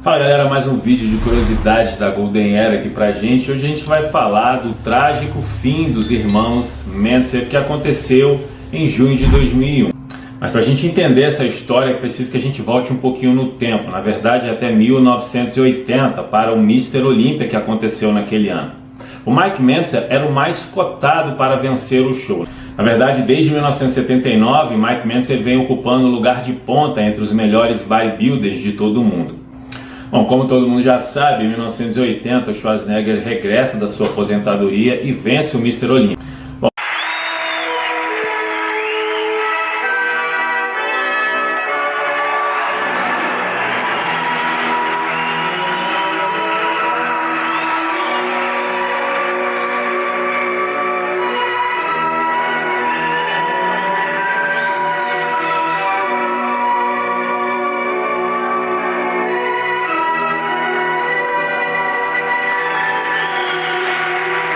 Fala galera, mais um vídeo de curiosidades da Golden Era aqui pra gente. Hoje a gente vai falar do trágico fim dos irmãos Mentzer que aconteceu em junho de 2001. Mas pra gente entender essa história é preciso que a gente volte um pouquinho no tempo, na verdade até 1980, para o Mr. Olympia que aconteceu naquele ano. O Mike Mentzer era o mais cotado para vencer o show. Na verdade, desde 1979, Mike Mentzer vem ocupando o lugar de ponta entre os melhores bodybuilders de todo o mundo. Bom, como todo mundo já sabe, em 1980, Schwarzenegger regressa da sua aposentadoria e vence o Mr. Olympia.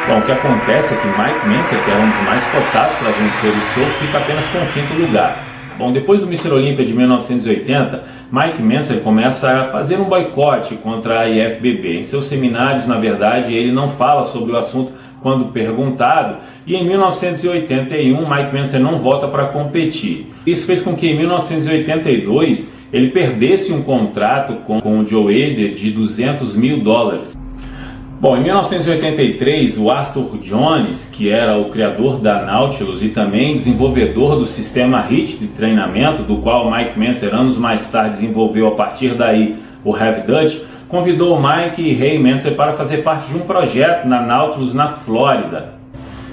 Bom, o que acontece é que Mike Mentzer, que era um dos mais cotados para vencer o show, fica apenas com o quinto lugar. Bom, depois do Mr. Olympia de 1980, Mike Mentzer começa a fazer um boicote contra a IFBB. Em seus seminários, na verdade, ele não fala sobre o assunto quando perguntado, e em 1981 Mike Mentzer não volta para competir. Isso fez com que em 1982 ele perdesse um contrato com o Joe Hader de $200 mil. Bom, em 1983, o Arthur Jones, que era o criador da Nautilus e também desenvolvedor do sistema HIIT de treinamento, do qual Mike Mentzer anos mais tarde desenvolveu a partir daí o Heavy Dutch, convidou Mike e Ray Mentzer para fazer parte de um projeto na Nautilus na Flórida.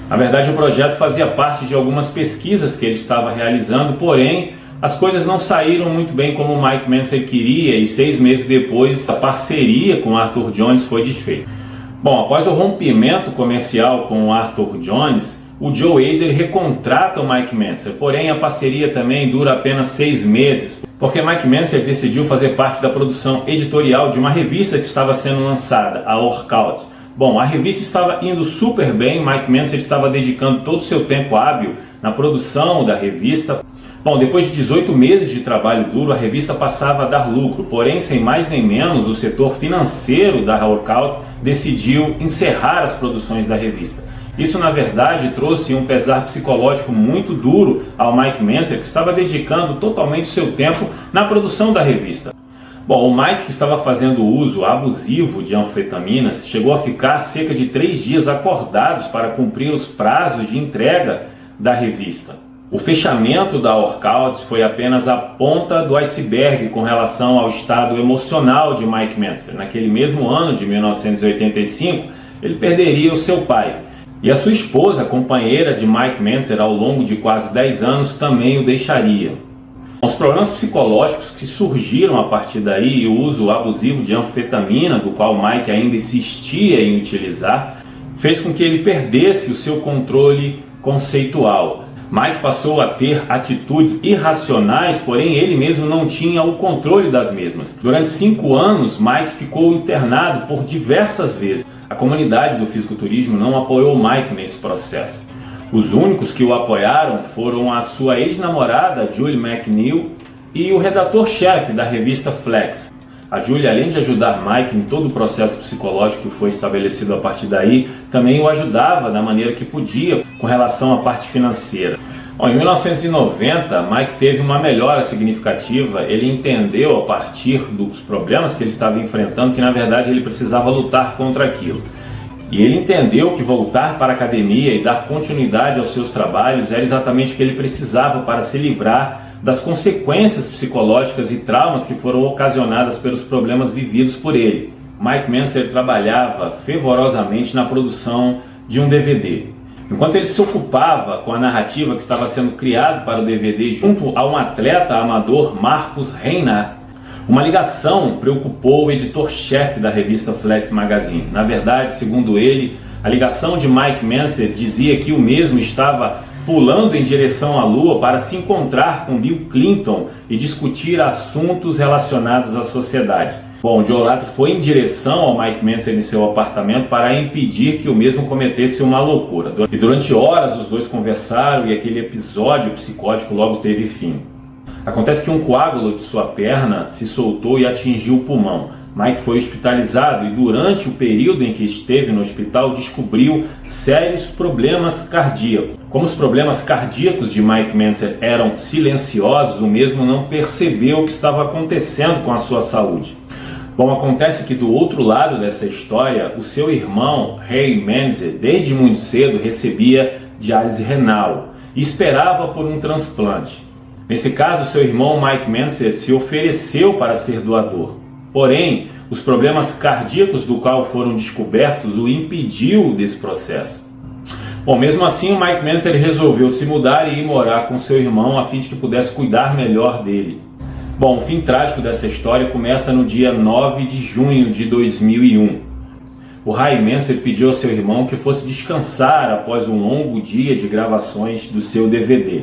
Na verdade, o projeto fazia parte de algumas pesquisas que ele estava realizando, porém, as coisas não saíram muito bem como o Mike Mentzer queria e 6 meses depois a parceria com Arthur Jones foi desfeita. Bom, após o rompimento comercial com o Arthur Jones, o Joe Hader recontrata o Mike Mentzer, porém a parceria também dura apenas 6 meses, porque Mike Mentzer decidiu fazer parte da produção editorial de uma revista que estava sendo lançada, a Workout. Bom, a revista estava indo super bem, Mike Mentzer estava dedicando todo o seu tempo hábil na produção da revista. Bom, depois de 18 meses de trabalho duro, a revista passava a dar lucro, porém, sem mais nem menos, o setor financeiro da Workout decidiu encerrar as produções da revista. Isso, na verdade, trouxe um pesar psicológico muito duro ao Mike Mentzer, que estava dedicando totalmente seu tempo na produção da revista. Bom, o Mike, que estava fazendo uso abusivo de anfetaminas, chegou a ficar cerca de 3 dias acordados para cumprir os prazos de entrega da revista. O fechamento da Workout foi apenas a ponta do iceberg com relação ao estado emocional de Mike Mentzer. Naquele mesmo ano de 1985, ele perderia o seu pai. E a sua esposa, companheira de Mike Mentzer ao longo de quase 10 anos, também o deixaria. Os problemas psicológicos que surgiram a partir daí e o uso abusivo de anfetamina, do qual Mike ainda insistia em utilizar, fez com que ele perdesse o seu controle conceitual. Mike passou a ter atitudes irracionais, porém ele mesmo não tinha o controle das mesmas. Durante 5 anos, Mike ficou internado por diversas vezes. A comunidade do fisiculturismo não apoiou Mike nesse processo. Os únicos que o apoiaram foram a sua ex-namorada, Julie McNeil, e o redator-chefe da revista Flex. A Julie, além de ajudar Mike em todo o processo psicológico que foi estabelecido a partir daí, também o ajudava da maneira que podia com relação à parte financeira. Bom, em 1990, Mike teve uma melhora significativa. Ele entendeu a partir dos problemas que ele estava enfrentando que na verdade ele precisava lutar contra aquilo. E ele entendeu que voltar para a academia e dar continuidade aos seus trabalhos era exatamente o que ele precisava para se livrar das consequências psicológicas e traumas que foram ocasionadas pelos problemas vividos por ele. Mike Mentzer trabalhava fervorosamente na produção de um DVD. Enquanto ele se ocupava com a narrativa que estava sendo criada para o DVD junto a um atleta amador, Marcus Reinhardt, uma ligação preocupou o editor-chefe da revista Flex Magazine. Na verdade, segundo ele, a ligação de Mike Mentzer dizia que o mesmo estava pulando em direção à Lua para se encontrar com Bill Clinton e discutir assuntos relacionados à sociedade. Bom, Joe Latry foi em direção ao Mike Mentzer em seu apartamento para impedir que o mesmo cometesse uma loucura. E durante horas os dois conversaram e aquele episódio psicótico logo teve fim. Acontece que um coágulo de sua perna se soltou e atingiu o pulmão. Mike foi hospitalizado e durante o período em que esteve no hospital descobriu sérios problemas cardíacos. Como os problemas cardíacos de Mike Mentzer eram silenciosos, o mesmo não percebeu o que estava acontecendo com a sua saúde. Bom, acontece que do outro lado dessa história, o seu irmão, Ray Mentzer, desde muito cedo recebia diálise renal e esperava por um transplante. Nesse caso, seu irmão Mike Mentzer se ofereceu para ser doador. Porém, os problemas cardíacos do qual foram descobertos o impediu desse processo. Bom, mesmo assim, o Mike Mentzer resolveu se mudar e ir morar com seu irmão a fim de que pudesse cuidar melhor dele. Bom, o fim trágico dessa história começa no dia 9 de junho de 2001. O Ray Mentzer pediu ao seu irmão que fosse descansar após um longo dia de gravações do seu DVD.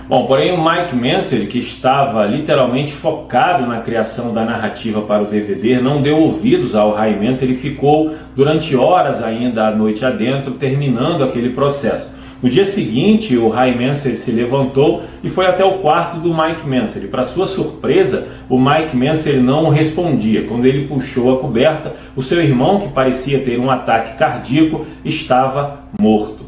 Bom, porém o Mike Mentzer, que estava literalmente focado na criação da narrativa para o DVD, não deu ouvidos ao Ray Mentzer e ficou durante horas ainda à noite adentro, terminando aquele processo. No dia seguinte, o Ray Mentzer se levantou e foi até o quarto do Mike Mentzer. E para sua surpresa, o Mike Mentzer não respondia. Quando ele puxou a coberta, o seu irmão, que parecia ter um ataque cardíaco, estava morto.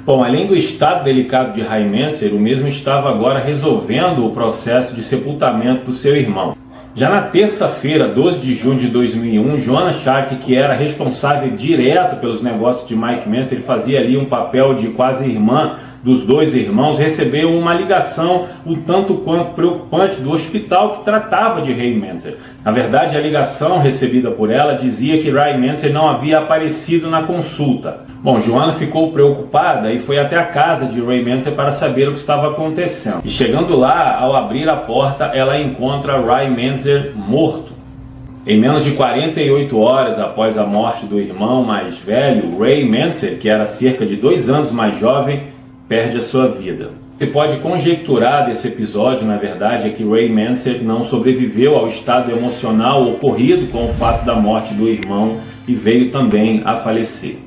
Bom, além do estado delicado de Ray Mentzer, o mesmo estava agora resolvendo o processo de sepultamento do seu irmão. Já na terça-feira, 12 de junho de 2001, Joanna Sharkey, que era responsável direto pelos negócios de Mike Mentzer, ele fazia ali um papel de quase irmã dos dois irmãos, recebeu uma ligação um tanto quanto preocupante do hospital que tratava de Ray Mentzer. Na verdade, a ligação recebida por ela dizia que Ray Mentzer não havia aparecido na consulta. Bom, Joanna ficou preocupada e foi até a casa de Ray Mentzer para saber o que estava acontecendo. E chegando lá, ao abrir a porta, ela encontra Ray Mentzer morto. Em menos de 48 horas após a morte do irmão mais velho, Ray Mentzer, que era cerca de 2 anos mais jovem, perde a sua vida. Se pode conjecturar desse episódio, na verdade, é que Ray Mentzer não sobreviveu ao estado emocional ocorrido com o fato da morte do irmão e veio também a falecer.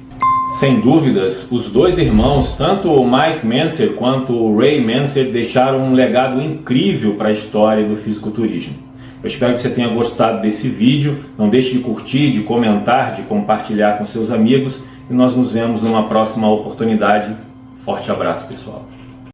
Sem dúvidas, os dois irmãos, tanto o Mike Mentzer quanto o Ray Mentzer, deixaram um legado incrível para a história do fisiculturismo. Eu espero que você tenha gostado desse vídeo. Não deixe de curtir, de comentar, de compartilhar com seus amigos e nós nos vemos numa próxima oportunidade. Forte abraço, pessoal.